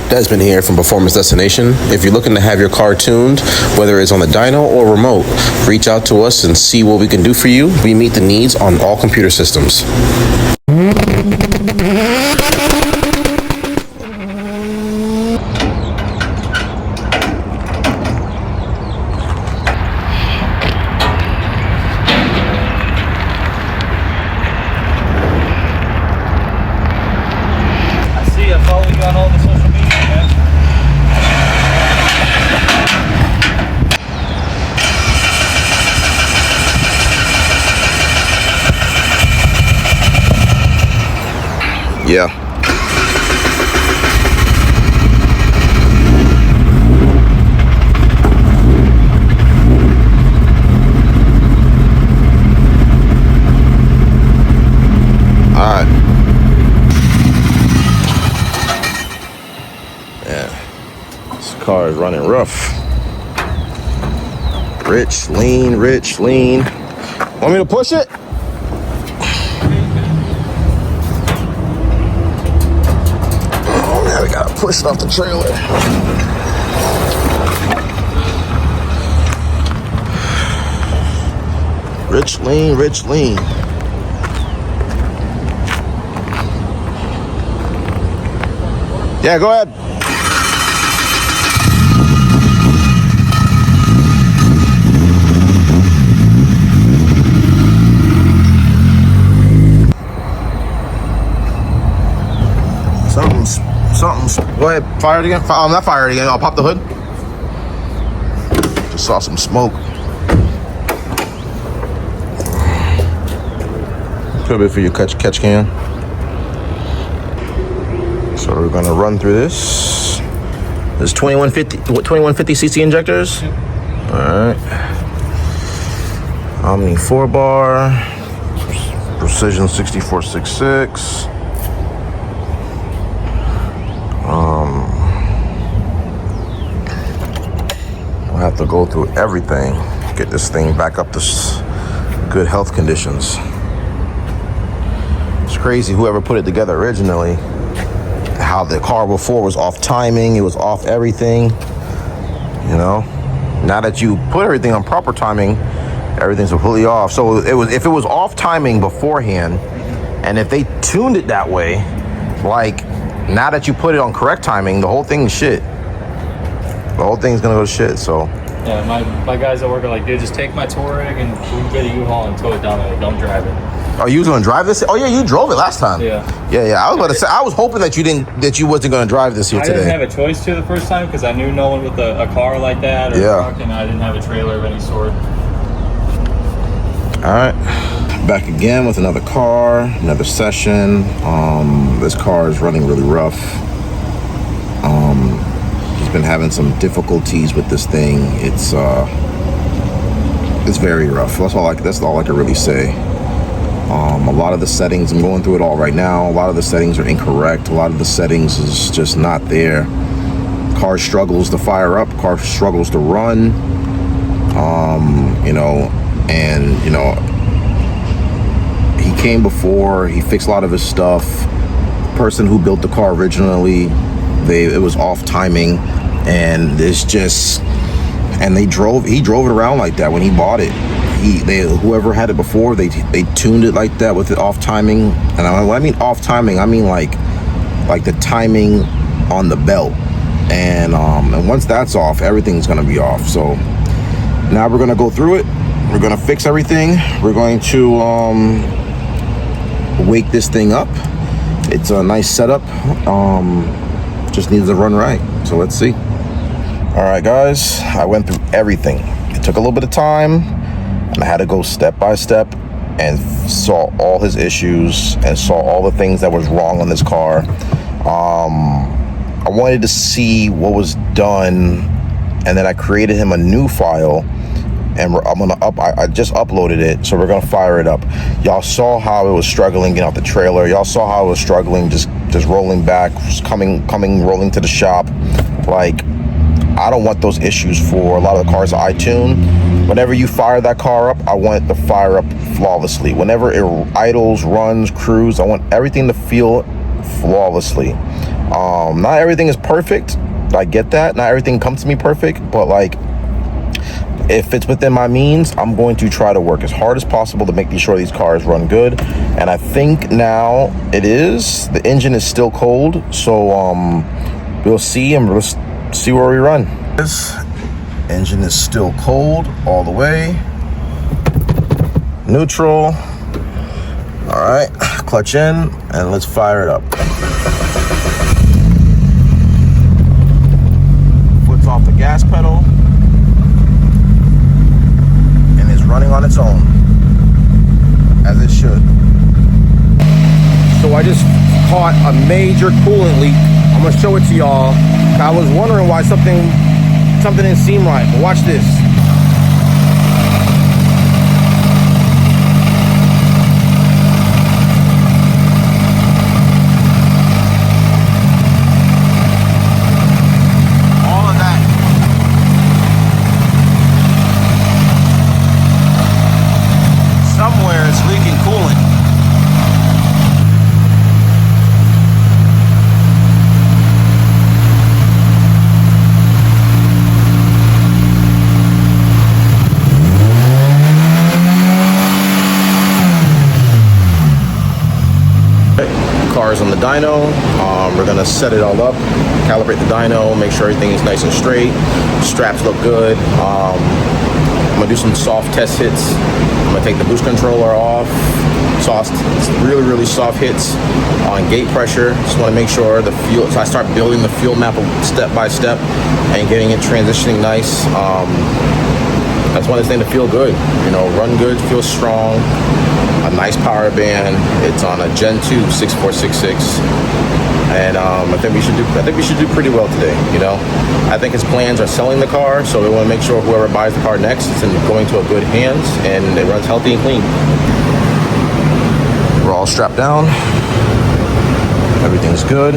Desmond here from Performance Destination. If you're looking to have your car tuned, whether it's on the dyno or remote, reach out to us and see what we can do for you. We meet the needs on all computer systems. I follow you on all the social media, man. Yeah. All right. This car is running rough. Rich, lean, rich, lean. Want me to push it? Oh man, we gotta push it off the trailer. Rich, lean, rich, lean. Yeah, go ahead. Something's. Go ahead, fire it again. Not fire it again. I'll pop the hood. Just saw some smoke. Could be for your catch can. So we're gonna run through this. There's 2150 cc injectors. All right. Omni 4-bar. Precision 6466. We'll have to go through everything, get this thing back up to good health conditions. It's crazy whoever put it together originally, how the car before was off timing, it was off everything, you know? Now that you put everything on proper timing, everything's completely off. So if it was off timing beforehand, and if they tuned it that way, like now that you put it on correct timing, the whole thing's shit. The whole thing's gonna go to shit, so. Yeah, my guys that work are like, dude, just take my Touareg and we get a U-Haul and tow it down there. Don't drive it. Are you gonna drive this? Oh yeah, you drove it last time. Yeah. Yeah. I was about to say, I was hoping that you wasn't gonna drive this here today. I didn't have a choice to the first time because I knew no one with a car like that or a truck, and I didn't have a trailer of any sort. All right, back again with another car, another session. This car is running really rough. He's been having some difficulties with this thing. It's very rough. That's all I can really say. A lot of the settings, I'm going through it all right now. A lot of the settings are incorrect. A lot of the settings is just not there. Car struggles to fire up. Car struggles to run. He came before. He fixed a lot of his stuff. The person who built the car originally, it was off timing, and he drove it around like that when he bought it. Whoever had it before, they tuned it like that with it off timing. And when I mean off timing, I mean like the timing on the belt. And once that's off, everything's gonna be off. So now we're gonna go through it. We're gonna fix everything. We're going to wake this thing up. It's a nice setup. Just needs to run right. So let's see. All right, guys, I went through everything. It took a little bit of time, and I had to go step by step and saw all his issues and saw all the things that was wrong on this car. I wanted to see what was done, and then I created him a new file, and I just uploaded it, so we're gonna fire it up. Y'all saw how it was struggling getting out the trailer. Y'all saw how it was struggling just rolling back, rolling to the shop. Like, I don't want those issues for a lot of the cars I tune. Whenever you fire that car up, I want it to fire up flawlessly. Whenever it idles, runs, cruise, I want everything to feel flawlessly. Not everything is perfect. I get that. Not everything comes to me perfect, but like, if it's within my means, I'm going to try to work as hard as possible to make sure these cars run good. And I think now it is. The engine is still cold, so we'll see, and we'll see where we run. This engine is still cold all the way. Neutral. All right, clutch in, and let's fire it up. Foot's off the gas pedal. Running on its own, as it should. So I just caught a major coolant leak. I'm gonna show it to y'all. I was wondering why something didn't seem right, but watch this. Somewhere it's leaking coolant. Cars on the dyno. We're gonna set it all up, calibrate the dyno, make sure everything is nice and straight. Straps look good. I'm gonna do some soft test hits. I'm gonna take the boost controller off. Really soft hits on gate pressure. Just wanna make sure the fuel, so I start building the fuel map step by step and getting it transitioning nice. I just want this thing to feel good, you know, run good, feel strong, a nice power band. It's on a Gen 2 6466. And I think we should do pretty well today, you know. I think his plans are selling the car, so we want to make sure whoever buys the car next is going to a good hands and it runs healthy and clean. We're all strapped down. Everything's good.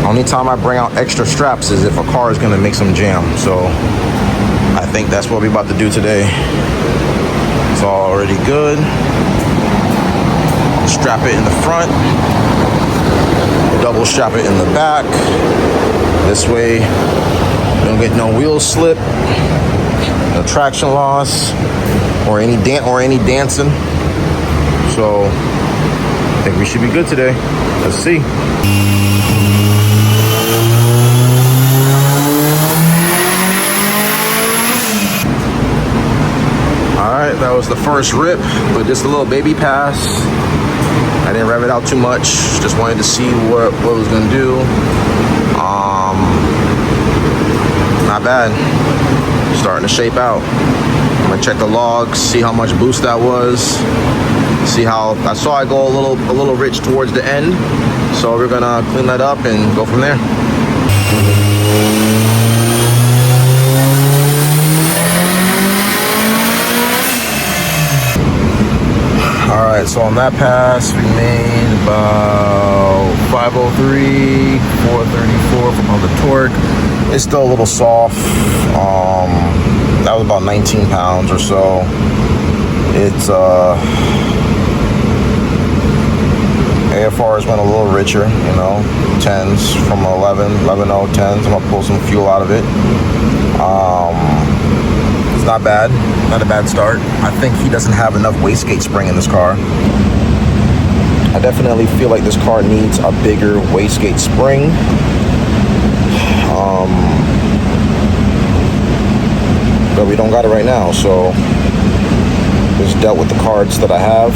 Only time I bring out extra straps is if a car is going to make some jam. So I think that's what we're about to do today. It's already good. Strap it in the front. Double strap it in the back. This way you don't get no wheel slip, no traction loss, or any dancing. So I think we should be good today. Let's see. All right, that was the first rip, but just a little baby pass. I didn't rev it out too much. Just wanted to see what it was gonna do. Not bad. Starting to shape out. I'm gonna check the logs, see how much boost that was. See how I saw I go a little rich towards the end. So we're gonna clean that up and go from there. All right, so on that pass, we made about 503, 434 from all the torque. It's still a little soft. That was about 19 pounds or so. It's AFRs went a little richer, you know, 10s from 11.0 10s. I'm gonna pull some fuel out of it. It's not bad, not a bad start. I think he doesn't have enough wastegate spring in this car. I definitely feel like this car needs a bigger wastegate spring. But we don't got it right now, so just dealt with the cards that I have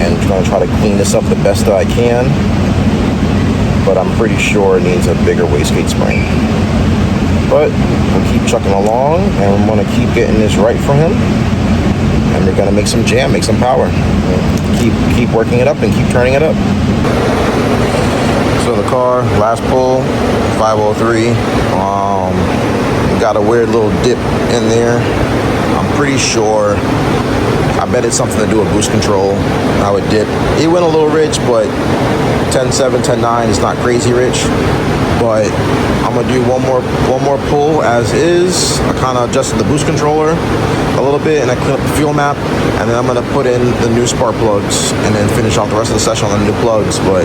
and gonna try to clean this up the best that I can. But I'm pretty sure it needs a bigger wastegate spring. But we'll keep chucking along, and I'm gonna keep getting this right for him. And we're gonna make some jam, make some power. Keep working it up and keep turning it up. So the car, last pull, 503. Got a weird little dip in there. I'm pretty sure, I bet it's something to do with boost control, how it dipped. It went a little rich, but 10.7, 10.9 is not crazy rich. But I'm gonna do one more pull as is. I kind of adjusted the boost controller a little bit, and I cleaned up the fuel map, and then I'm gonna put in the new spark plugs and then finish off the rest of the session on the new plugs. But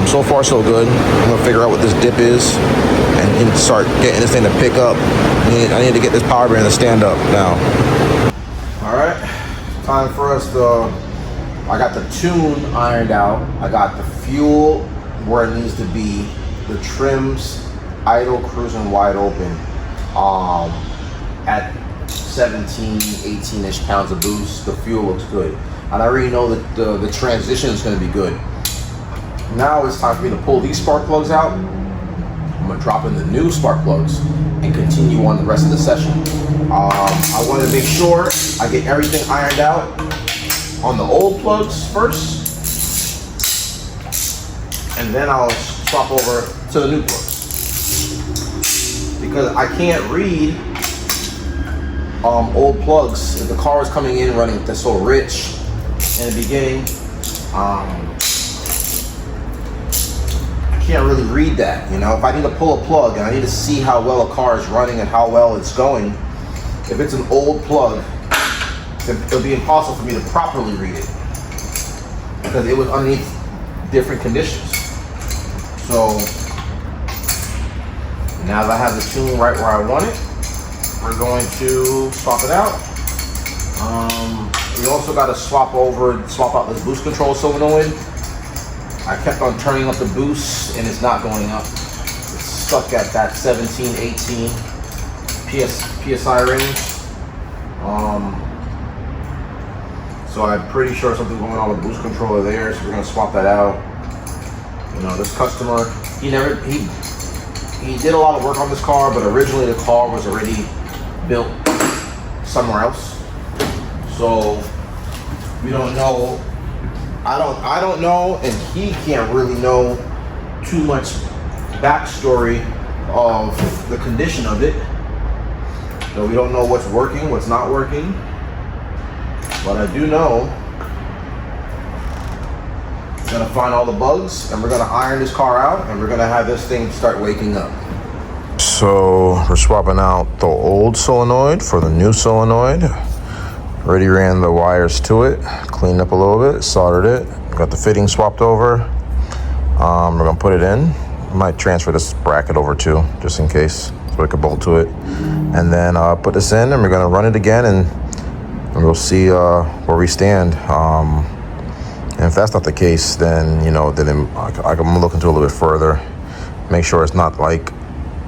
So far so good. I'm gonna figure out what this dip is and start getting this thing to pick up. I need to get this power band to stand up now. All right, time for us to, I got the tune ironed out. I got the fuel where it needs to be. The trims, idle, cruising wide open. At 17, 18-ish pounds of boost, the fuel looks good. And I already know that the transition is gonna be good. Now it's time for me to pull these spark plugs out. I'm gonna drop in the new spark plugs and continue on the rest of the session. I want to make sure I get everything ironed out on the old plugs first, and then I'll swap over to the new plugs. Because I can't read old plugs if the car is coming in running that's so rich in the beginning. Can't really read that, you know. If I need to pull a plug and I need to see how well a car is running and how well it's going, if it's an old plug, it'll be impossible for me to properly read it because it was underneath different conditions. So now that I have the tune right where I want it, we're going to swap it out. We also got to swap out this boost control solenoid. I kept on turning up the boost and it's not going up. It's stuck at that 17, 18 PSI range. So I'm pretty sure something's going on with the boost controller there, so we're gonna swap that out. You know, this customer, he did a lot of work on this car, but originally the car was already built somewhere else. So we don't know. I don't know, and he can't really know too much backstory of the condition of it. So we don't know what's working, what's not working. But I do know we're gonna find all the bugs and we're gonna iron this car out and we're gonna have this thing start waking up. So we're swapping out the old solenoid for the new solenoid. Already ran the wires to it, cleaned up a little bit, soldered it, got the fitting swapped over. We're gonna put it in. I might transfer this bracket over too, just in case, so I could bolt to it. And then put this in and we're gonna run it again and we'll see where we stand. And if that's not the case, then, you know, then I'm gonna look into it a little bit further. Make sure it's not like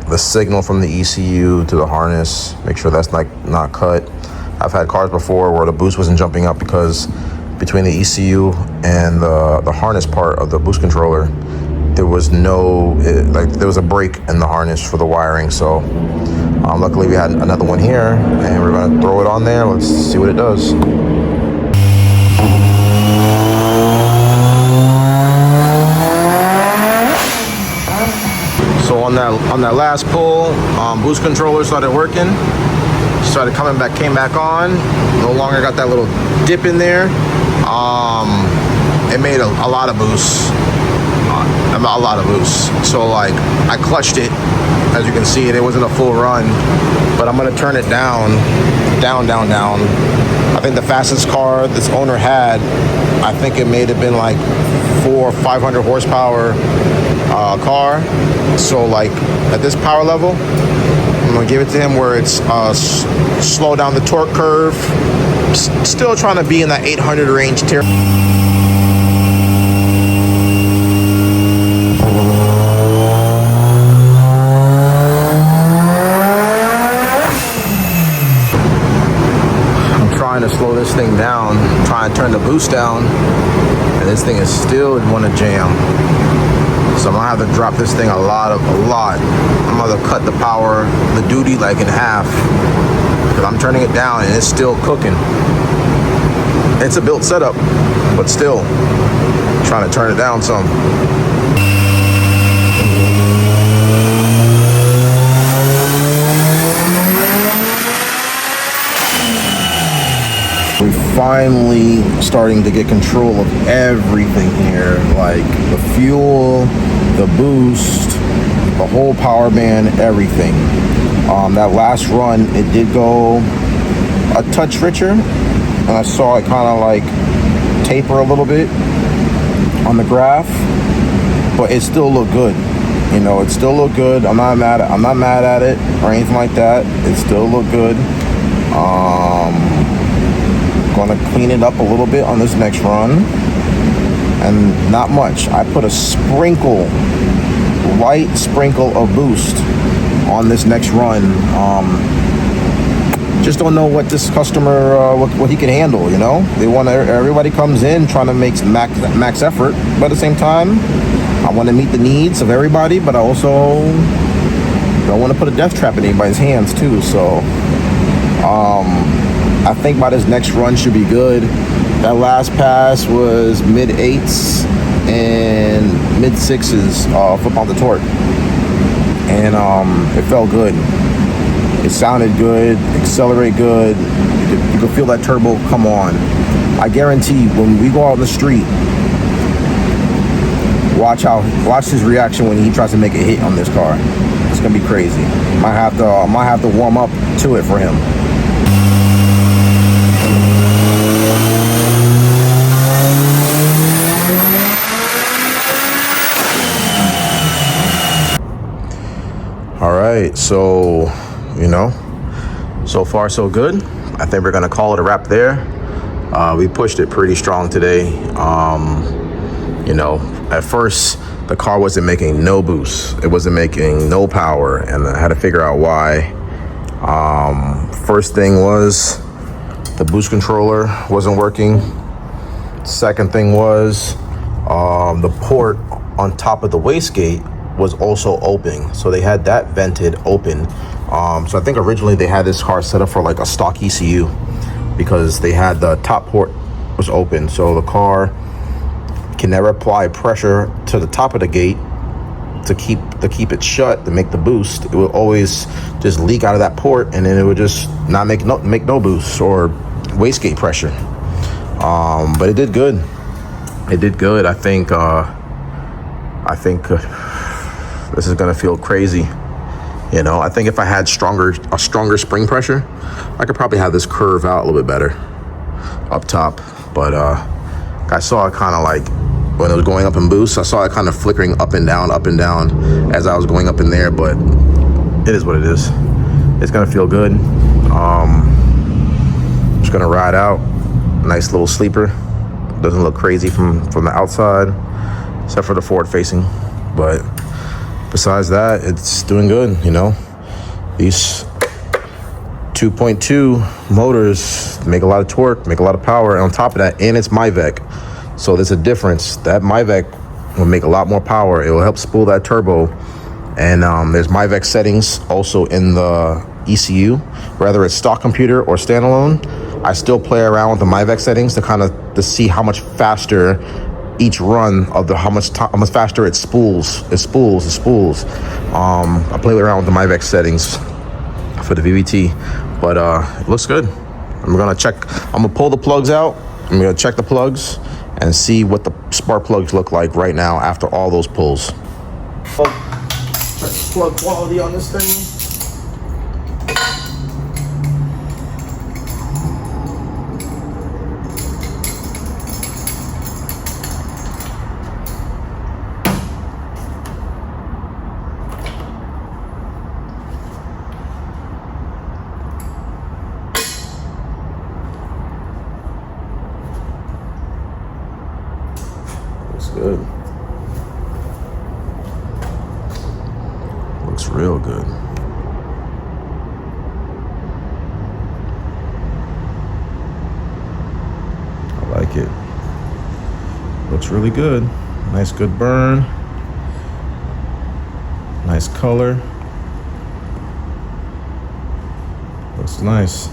the signal from the ECU to the harness, make sure that's not cut. I've had cars before where the boost wasn't jumping up because between the ECU and the harness part of the boost controller, there was there was a break in the harness for the wiring. So luckily we had another one here and we're gonna throw it on there. Let's see what it does. So on that last pull, boost controller started working. Started came back on. No longer got that little dip in there. It made a lot of boost. A lot of boost. So like I clutched it. As you can see, it wasn't a full run, but I'm gonna turn it down. I think the fastest car this owner had, I think it may have been like 400 or 500 horsepower car. So like at this power level, I'm gonna give it to him where it's slow down the torque curve. Still trying to be in that 800 range tier. I'm trying to slow this thing down, trying to turn the boost down, and this thing is still want to jam. So I'm gonna have to drop this thing a lot. I'm gonna cut the power, the duty like in half, because I'm turning it down and it's still cooking. It's a built setup, but still trying to turn it down some. We're finally starting to get control of everything here, like the fuel, the boost, the whole power band, everything. That last run, it did go a touch richer, and I saw it kind of like taper a little bit on the graph, but it still looked good. You know, it still looked good. I'm not mad at it or anything like that. It still looked good. Gonna clean it up a little bit on this next run, and not much. I put a light sprinkle of boost on this next run. Just don't know what this customer, what he can handle. You know, everybody comes in trying to make max effort, but at the same time, I want to meet the needs of everybody, but I also don't want to put a death trap in anybody's hands too. So I think by this next run should be good. That last pass was mid 8s and mid 6s flip on the torque, and it felt good. It sounded good, accelerate good. You could feel that turbo come on. I guarantee when we go out on the street, watch his reaction when he tries to make a hit on this car. It's gonna be crazy. Might have to warm up to it for him. All right, so so far so good. I think we're gonna call it a wrap there. We pushed it pretty strong today. At first the car wasn't making no boost. It wasn't making no power, and I had to figure out why. First thing was the boost controller wasn't working. Second thing was the port on top of the wastegate was also open, so they had that vented open. So I think originally they had this car set up for like a stock ECU, because they had the top port was open, so the car can never apply pressure to the top of the gate to keep it shut to make the boost. It will always just leak out of that port, and then it would just not make no boost or wastegate pressure. But it did good. It did good. I think this is gonna feel crazy. I think if I had a stronger spring pressure, I could probably have this curve out a little bit better up top. But I saw it kind of like when it was going up in boost, I saw it kind of flickering up and down as I was going up in there. But it is what it is. It's gonna feel good. Just gonna ride out. Nice little sleeper. Doesn't look crazy from the outside, except for the forward facing. But besides that, it's doing good. These 2.2 motors make a lot of torque, make a lot of power, and on top of that, and it's MyVec, so there's a difference. That MyVec will make a lot more power. It will help spool that turbo, and there's MyVec settings also in the ECU, whether it's stock computer or standalone. I still play around with the MyVec settings to see how much faster each run of how much faster it spools. I play around with the MyVec settings for the VVT, but it looks good. I'm gonna pull the plugs out. I'm gonna check the plugs and see what the spark plugs look like right now after all those pulls. Check the plug quality on this thing. Good. Looks real good. I like it. Looks really good. Nice good burn. Nice color. Looks nice.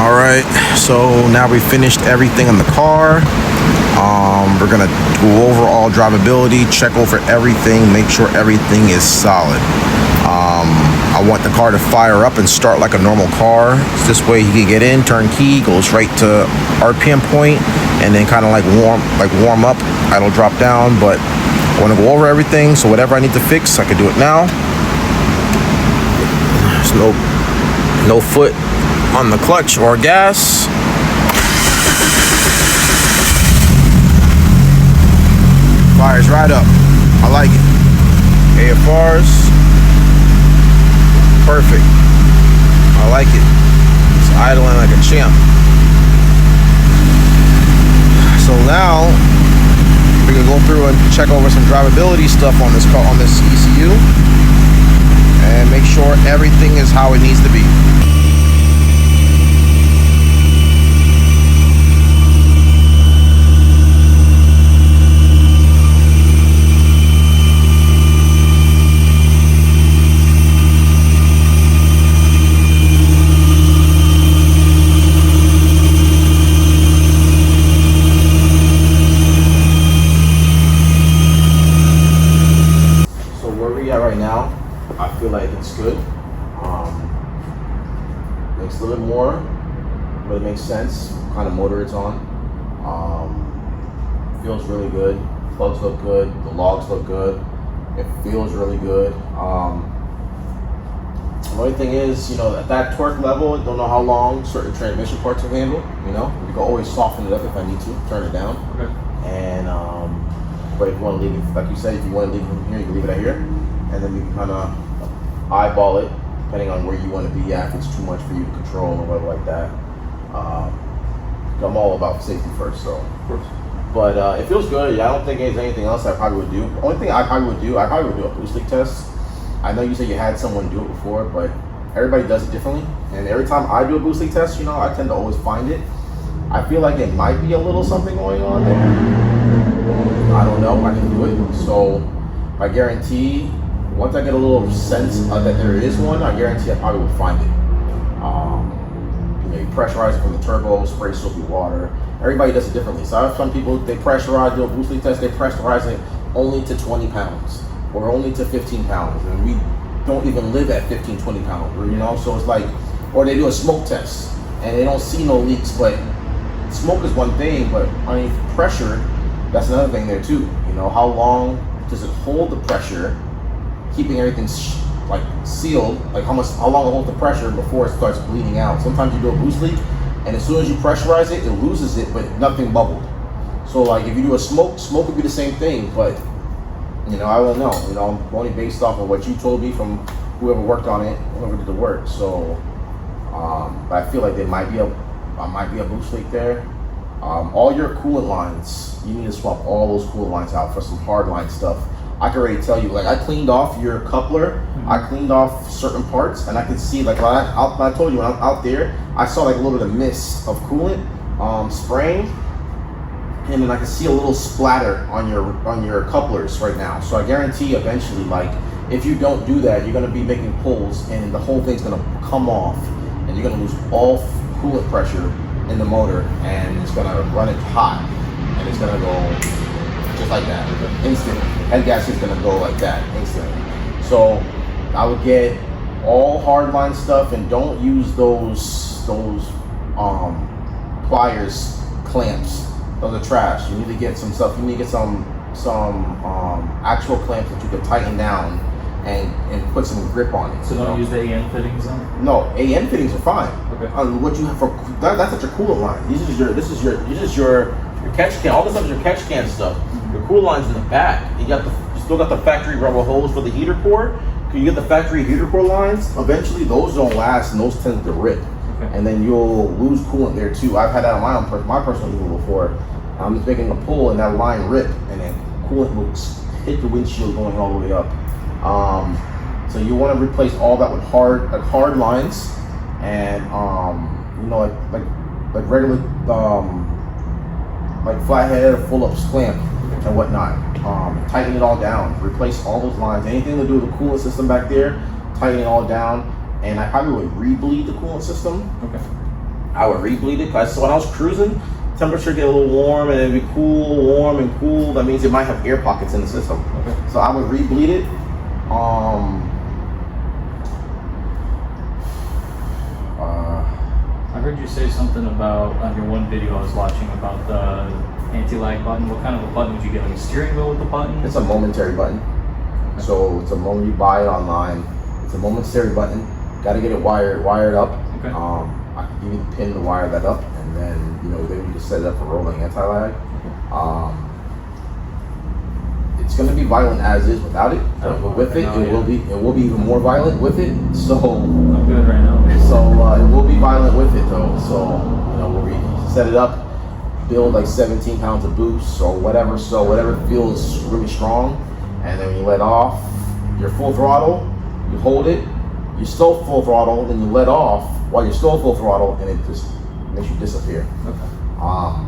All right, so now we finished everything in the car. We're gonna go over all drivability, check over everything, make sure everything is solid. I want the car to fire up and start like a normal car. This way he can get in, turn key, go straight to RPM point, and then kind of like warm up. It'll drop down, but I want to go over everything. So whatever I need to fix, I can do it now. There's no foot on the clutch or gas. dried up. I like it. AFRs, perfect. I like it. It's idling like a champ. So now we can go through and check over some drivability stuff on this car, on this ECU, and make sure everything is how it needs to be. Right now, I feel like it's good. Makes a little bit more, but it makes sense. What kind of motor it's on. Feels really good. Plugs look good. The logs look good. It feels really good. The only thing is, you know, at that torque level, I don't know how long certain transmission parts will handle. You know, you can always soften it up if I need to, turn it down. Okay. And but if you want to leave it, like you said, if you want to leave it from here, you can leave it at here. And then you can kind of eyeball it, depending on where you want to be at, if it's too much for you to control or whatever like that. I'm all about safety first, so. Of course. But it feels good. Yeah, I don't think there's anything else I probably would do. The only thing I probably would do a boost leak test. I know you said you had someone do it before, but everybody does it differently. And every time I do a boost leak test, you know, I tend to always find it. I feel like it might be a little something going on there. I don't know. I can do it. So I guarantee. Once I get a little sense that there is one, I guarantee I probably will find it. Maybe pressurize it from the turbo, spray soapy water. Everybody does it differently. So I have some people, they pressurize, do a boost leak test, they pressurize it only to 20 pounds or only to 15 pounds. And we don't even live at 15, 20 pounds, you know? So it's like, or they do a smoke test and they don't see no leaks, but smoke is one thing, but I mean, pressure, that's another thing there too. You know, how long does it hold the pressure? Keeping everything like sealed, like how long it holds the pressure before it starts bleeding out. Sometimes you do a boost leak, and as soon as you pressurize it, it loses it, but nothing bubbled. So like if you do a smoke would be the same thing, but you know, I don't know. You know, I'm only based off of what you told me from whoever worked on it, whoever did the work. So, but I feel like there might be a boost leak there. All your coolant lines, you need to swap all those coolant lines out for some hard line stuff. I can already tell you, like I cleaned off your coupler, I cleaned off certain parts, and I can see, like when I told you when I'm out there, I saw like a little bit of mist of coolant spraying, and then I can see a little splatter on your couplers right now. So I guarantee eventually, like if you don't do that, you're gonna be making pulls, and the whole thing's gonna come off, and you're gonna lose all coolant pressure in the motor, and it's gonna run it hot, and it's gonna go just like that, instant. Head gasket is gonna go like that, instantly. So I would get all hardline stuff and don't use those pliers, clamps. Those are trash. You need to get some stuff. You need to get some actual clamps that you can tighten down and put some grip on it. So don't use the AN fittings then? No, AN fittings are fine. Okay. What you have for that's not your coolant line. This is your catch can. All this stuff is your catch can stuff. Your coolant line's in the back. You still got the factory rubber hose for the heater core. You get the factory heater core lines. Eventually, those don't last, and those tend to rip. Okay. And then you'll lose coolant there too. I've had that on my personal vehicle before. I'm just making a pull, and that line ripped, and then coolant will hit the windshield going all the way up. So you want to replace all that with hard lines, and you know, like regular like flathead or full up clamp and whatnot. Tighten it all down. Replace all those lines. Anything to do with the coolant system back there, tighten it all down. And I probably would re-bleed the coolant system. Okay. I would re-bleed it because when I was cruising, temperature get a little warm and it'd be cool, warm and cool. That means it might have air pockets in the system. Okay. So I would re-bleed it. I heard you say something about on your one video I was watching about the anti-lag button. What kind of a button would you get? Like a steering wheel with the button? It's a momentary button. Okay. So it's a moment you buy it online. It's a momentary button. Got to get it wired up. Okay. I can give you the pin to wire that up, and then then you just set it up for rolling anti-lag. It's gonna be violent as is without it, but with it, it will be even more violent with it. So I'm good right now. So it will be violent with it though. So we'll set it up, build like 17 pounds of boost or whatever. So whatever feels really strong, and then when you let off, you're full throttle. You hold it, you're still full throttle, then you let off while you're still full throttle, and it just makes you disappear. Okay.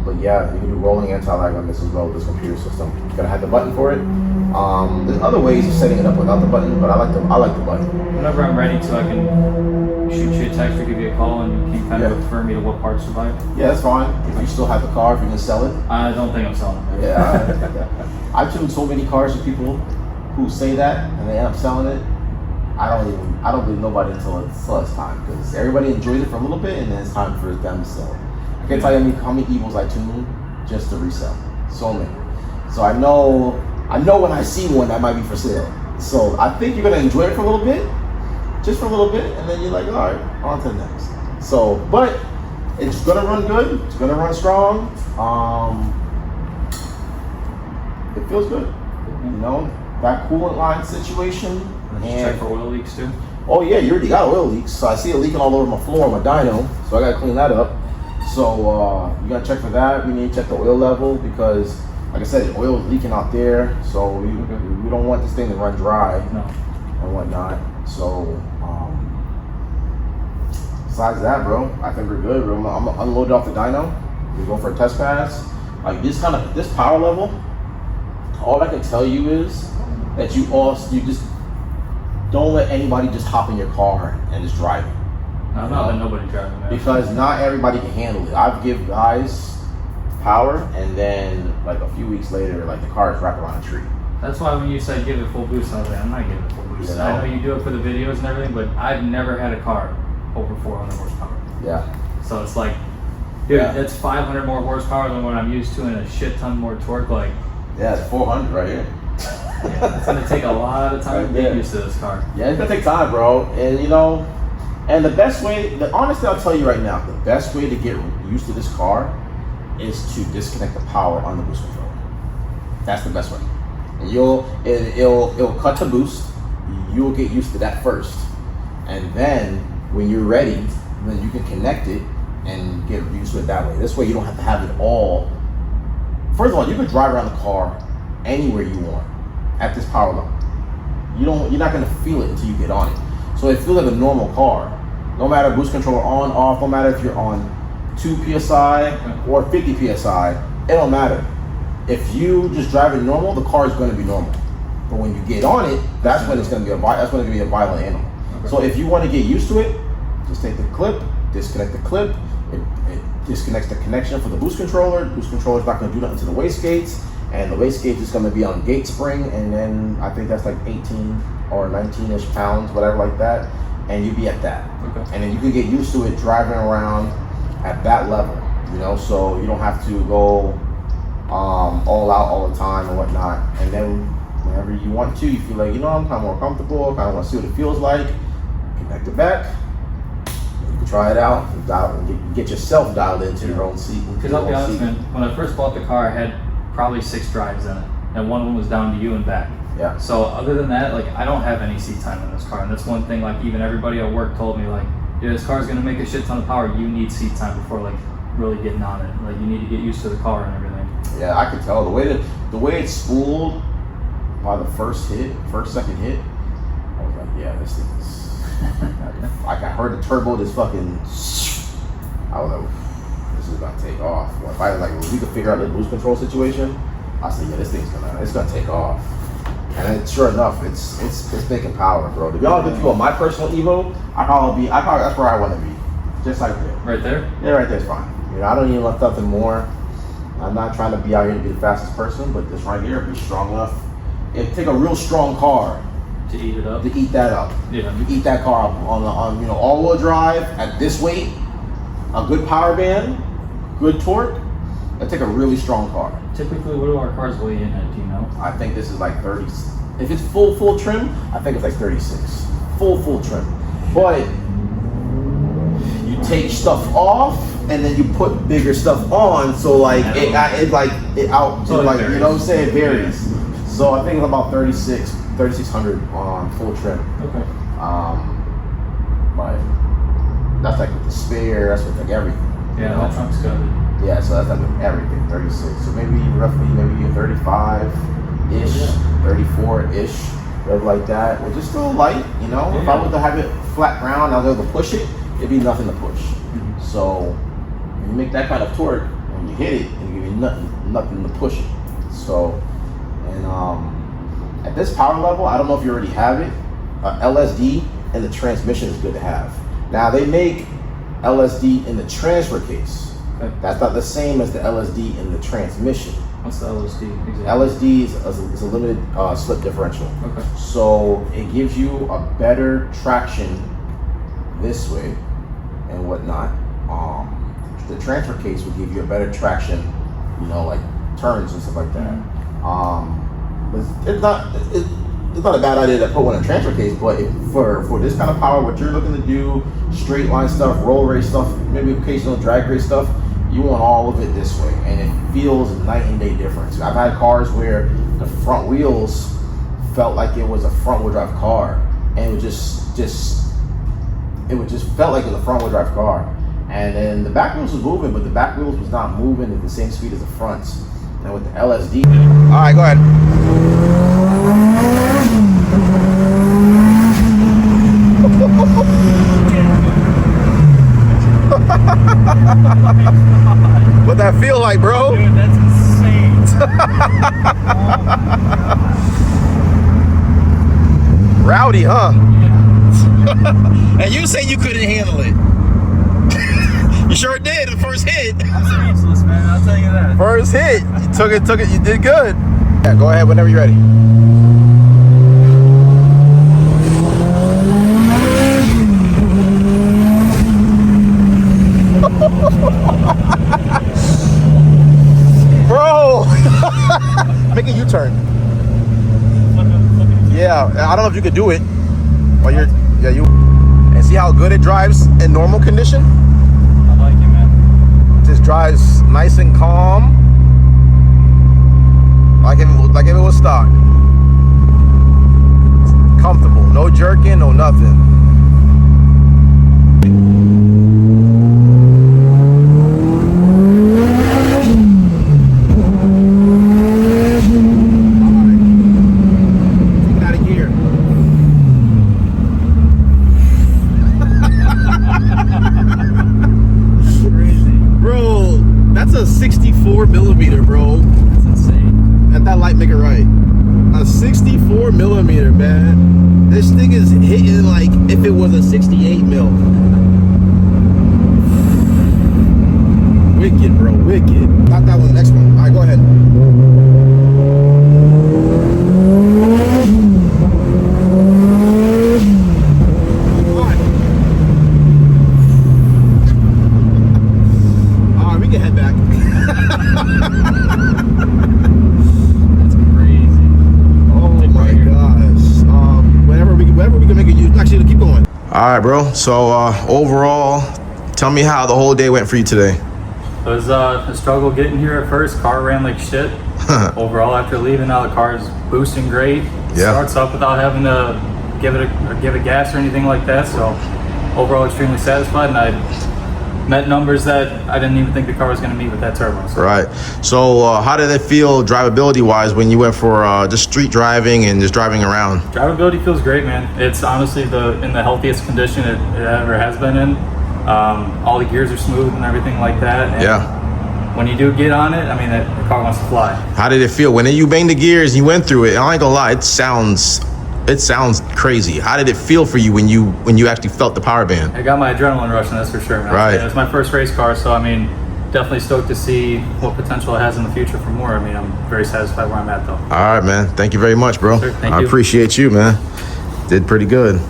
But yeah, you can do rolling anti-lag on this as well with this computer system. You gotta have the button for it. There's other ways of setting it up without the button, but I like the button. Whenever I'm ready to, I can shoot you a text or give you a call, and you can kind of refer me to what parts survive. Yeah, that's fine. If you still have the car, if you can sell it. I don't think I'm selling it. Yeah, I've tuned so many cars to people who say that and they end up selling it. I don't believe nobody until it's time, because everybody enjoys it for a little bit and then it's time for them to sell it. I can't tell you how many Evos I tune just to resell. So many. So I know when I see one that might be for sale. So I think you're gonna enjoy it for a little bit, just for a little bit, and then you're like, all right, on to the next. So, but it's gonna run good. It's gonna run strong. It feels good. That coolant line situation. And check for oil leaks too. Oh yeah, you already got oil leaks. So I see it leaking all over my floor, my dyno. So I gotta clean that up. So you gotta check for that. We need to check the oil level because, like I said, the oil is leaking out there. So we don't want this thing to run dry and whatnot. So besides that, bro, I think we're good. Bro. I'm gonna unload it off the dyno. We go for a test pass. Like this power level. All I can tell you is that you just don't let anybody just hop in your car and just drive it. I'm not letting nobody drive it, man. Because not everybody can handle it. I've given guys power, and then like a few weeks later, like the car is wrapped around a tree. That's why when you said give it full boost, I was like, I'm not giving it full boost. I know you do it for the videos and everything, but I've never had a car over 400 horsepower. Yeah. So it's like, dude, that's 500 more horsepower than what I'm used to and a shit ton more torque. Like, yeah, it's 400 right here. Yeah, it's gonna take a lot of time to get used to this car. Yeah, it's gonna take time, bro. And and the best way, honestly, I'll tell you right now, the best way to get used to this car is to disconnect the power on the boost controller. That's the best way. And it'll cut the boost. You'll get used to that first, and then when you're ready, then you can connect it and get used to it that way. This way, you don't have to have it all. First of all, you can drive around the car anywhere you want at this power level. You're not gonna feel it until you get on it. So it feels like a normal car. No matter boost controller on, off, no matter if you're on 2 PSI or 50 PSI, it don't matter. If you just drive it normal, the car is gonna be normal. But when you get on it, that's when it's gonna be a violent animal. Okay. So if you wanna get used to it, just take the clip, disconnect the clip, it disconnects the connection for the boost controller. The boost controller is not gonna do nothing to the wastegates, and the wastegate is gonna be on gate spring, and then I think that's like 18 or 19-ish pounds, whatever like that, and you'd be at that. Okay. And then you can get used to it driving around at that level, so you don't have to go all out all the time and whatnot. And then whenever you want to, you feel like, I'm kind of more comfortable, kind of want to see what it feels like, connect it back, you can try it out, and get yourself dialed into your own seat. Because I'll be honest, man, when I first bought the car, I had probably 6 drives in it, and one of them was down to you and back. Yeah. So other than that, like, I don't have any seat time in this car, and that's one thing. Like, even everybody at work told me, like, yeah, this car's gonna make a shit ton of power. You need seat time before like really getting on it. Like, you need to get used to the car and everything. Yeah, I could tell the way it's spooled by the second hit. I was like, yeah, this thing is. Like I heard the turbo, this fucking. I was like, this is gonna take off. Well, if we could figure out the boost control situation, I said, yeah, this thing's gonna take off. And sure enough, it's making power, bro. To be honest with you, on my personal Evo, that's where I want to be, just like that. Right there? Yeah, right there's fine. I don't even want nothing more. I'm not trying to be out here to be the fastest person, but this right here be strong enough. It'd take a real strong car to eat it up. To eat that up. Yeah. To eat that car up on all-wheel drive at this weight, a good power band, good torque. It'd take a really strong car. Typically, what do our cars weigh in at? Do you know? I think this is like 30. If it's full trim, I think it's like 36. Full trim. But you take stuff off and then you put bigger stuff on, so like it varies. You know what I'm saying? It varies. So I think it's about 3,600 on full trim. Okay. But that's like with the spare, that's with like everything. Yeah, that trunk's good. Yeah, so that's like with everything, 36. So maybe roughly maybe a 35-ish, 34-ish, whatever like that. Which is still light, you know. Yeah. If I were to have it flat ground, I was able to push it, it'd be nothing to push. So when you make that kind of torque, when you hit it, it give you nothing to push it. So, and at this power level, I don't know if you already have it. LSD in the transmission is good to have. Now they make LSD in the transfer case. Okay. That's not the same as the LSD in the transmission. What's the LSD exactly? LSD is a limited slip differential. Okay. So it gives you a better traction this way and whatnot. The transfer case will give you a better traction, you know, like turns and stuff like that. It's not a bad idea to put one in a transfer case, but for this kind of power, what you're looking to do, straight line stuff, roll race stuff, maybe occasional drag race stuff, you want all of it this way, and it feels night and day difference. I've had cars where the front wheels felt like it was a front wheel drive car, and it would just felt like it was a front wheel drive car. And then the back wheels was moving, but the back wheels was not moving at the same speed as the fronts. And with the LSD. All right, go ahead. What that feel like, bro? Dude, that's insane. Rowdy, huh? Yeah. And you say you couldn't handle it. You sure did, the first hit. I'm speechless, man. I'll tell you that. First hit. You took it, you did good. Yeah, go ahead whenever you're ready. Bro! Make a U-turn. Yeah, I don't know if you could do it while you're, and see how good it drives in normal condition? I like it, man. Just drives nice and calm, like if it was stock. Comfortable, no jerking, no nothing. That's a 64 millimeter, bro. That's insane. Let that light make it right. A 64 millimeter, man. This thing is hitting like if it was a 68 mil. Wicked, bro, wicked. Not that one, the next one. All right, go ahead. All right, bro. So overall, tell me how the whole day went for you today. It was a struggle getting here at first. Car ran like shit. Overall, after leaving, now the car's boosting great. Yeah. Starts up without having to give it gas or anything like that. So overall, extremely satisfied, and I met numbers that I didn't even think the car was going to meet with that turbo. So. Right. So how did it feel drivability-wise when you went for just street driving and just driving around? Drivability feels great, man. It's honestly in the healthiest condition it ever has been in. All the gears are smooth and everything like that. And yeah. When you do get on it, I mean, the car wants to fly. How did it feel when you banged the gears? You went through it. I ain't gonna lie, it sounds crazy. How did it feel for you when you actually felt the power band? I got my adrenaline rushing, that's for sure, man. Right. It was my first race car, so I mean, definitely stoked to see what potential it has in the future for more. I mean, I'm very satisfied where I'm at, though. All right, man. Thank you very much, bro. Sure, thank I you. appreciate you, man. Did pretty good.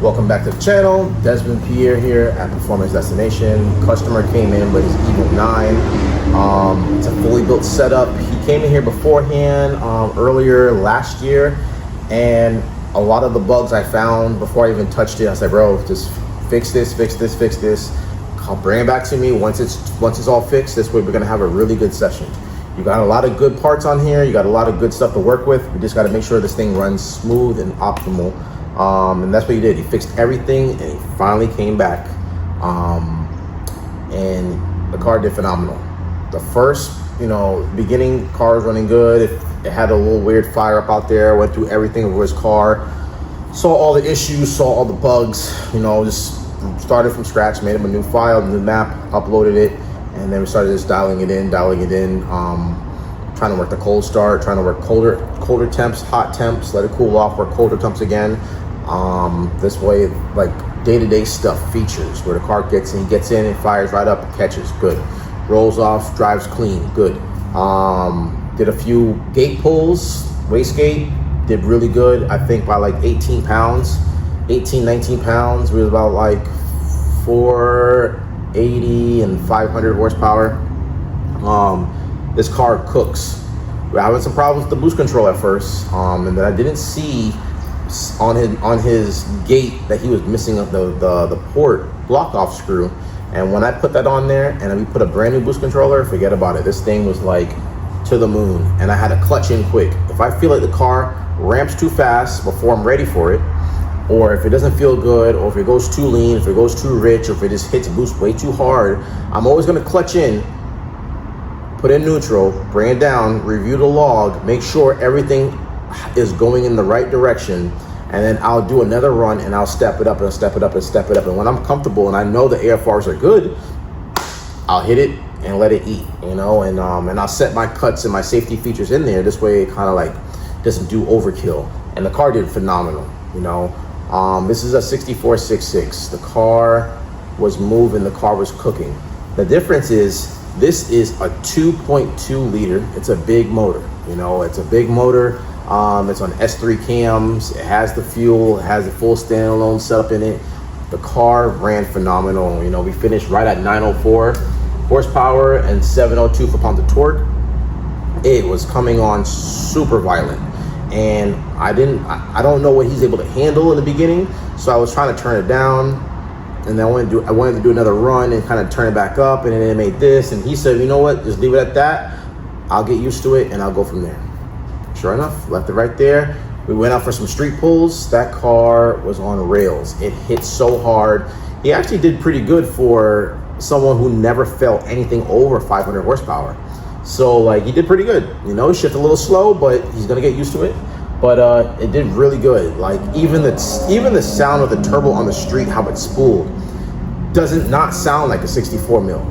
Welcome back to the channel. Desmond Pierre here at Performance Destination. Customer came in with his Evo9. It's a fully built setup. He came in here beforehand earlier last year, and a lot of the bugs I found before I even touched it, I said, bro, just fix this. Bring it back to me once it's all fixed. This way we're gonna have a really good session. You got a lot of good parts on here. You got a lot of good stuff to work with. We just got to make sure this thing runs smooth and optimal. And that's what he did. He fixed everything and he finally came back. And the car did phenomenal. The first, beginning, car was running good. It had a little weird fire up out there. Went through everything over his car. Saw all the issues, saw all the bugs, just started from scratch, made him a new file, new map, uploaded it. And then we started just dialing it in, trying to work the cold start, trying to work colder temps, hot temps, let it cool off, work colder temps again. This way, like day-to-day stuff, features, where the car gets in, it fires right up, catches, good. Rolls off, drives clean, good. Did a few gate pulls, wastegate, did really good. I think by like 19 pounds, we was about like 480 and 500 horsepower. This car cooks. We're having some problems with the boost control at first, and then I didn't see on his gate that he was missing the port block off screw. And when I put that on there and we put a brand new boost controller, forget about it. This thing was like to the moon, and I had to clutch in quick. If I feel like the car ramps too fast before I'm ready for it, or if it doesn't feel good, or if it goes too lean, if it goes too rich, or if it just hits boost way too hard, I'm always gonna clutch in, put in neutral, bring it down, review the log, make sure everything is going in the right direction, and then I'll do another run and I'll step it up and step it up and step it up. And when I'm comfortable and I know the AFRs are good, I'll hit it and let it eat, and I'll set my cuts and my safety features in there. This way it kind of like doesn't do overkill. And the car did phenomenal, This is a 6466. The car was moving, the car was cooking. The difference is this is a 2.2 liter. It's a big motor, it's a big motor. It's on S3 cams. It has the fuel, it has the full standalone setup in it. The car ran phenomenal. We finished right at 904 horsepower and 702 foot-pounds of torque. It was coming on super violent. And I don't know what he's able to handle in the beginning, so I was trying to turn it down, and then I wanted to do another run and kind of turn it back up, and then it made this, and he said, you know what, just leave it at that. I'll get used to it and I'll go from there. Sure enough, left it right there. We went out for some street pulls. That car was on rails. It hit so hard. He actually did pretty good for someone who never felt anything over 500 horsepower. So like he did pretty good, shift a little slow, but he's gonna get used to it. But it did really good. Like even the sound of the turbo on the street, how it spooled, doesn't not sound like a 64 mil.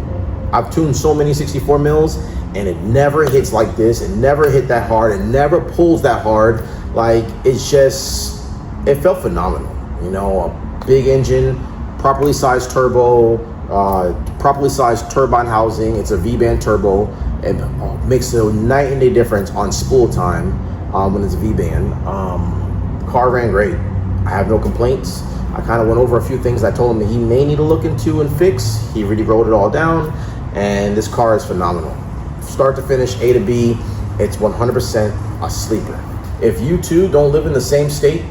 I've tuned so many 64 mils and it never hits like this. It never hit that hard. It never pulls that hard. Like it felt phenomenal. A big engine, properly sized turbo, properly sized turbine housing. It's a V-band turbo. It makes a night and day difference on spool time when it's a V-band. Car ran great. I have no complaints. I kind of went over a few things I told him that he may need to look into and fix. He really wrote it all down, and this car is phenomenal. Start to finish, A to B, it's 100% a sleeper. If you too don't live in the same state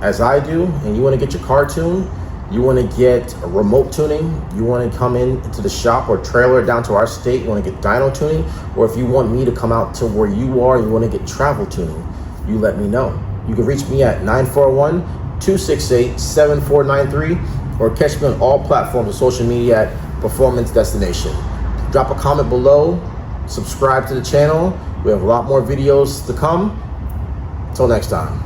as I do, and you want to get your car tuned, you want to get a remote tuning, you want to come into the shop or trailer down to our state, you want to get dyno tuning, or if you want me to come out to where you are, you want to get travel tuning, you let me know. You can reach me at 941-268-7493 or catch me on all platforms of social media at Performance Destination. Drop a comment below, subscribe to the channel. We have a lot more videos to come. Until next time.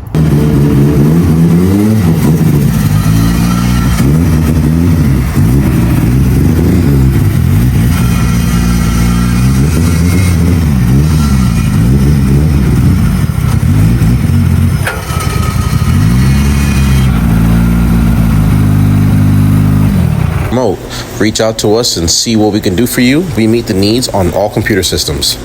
Reach out to us and see what we can do for you. We meet the needs on all computer systems.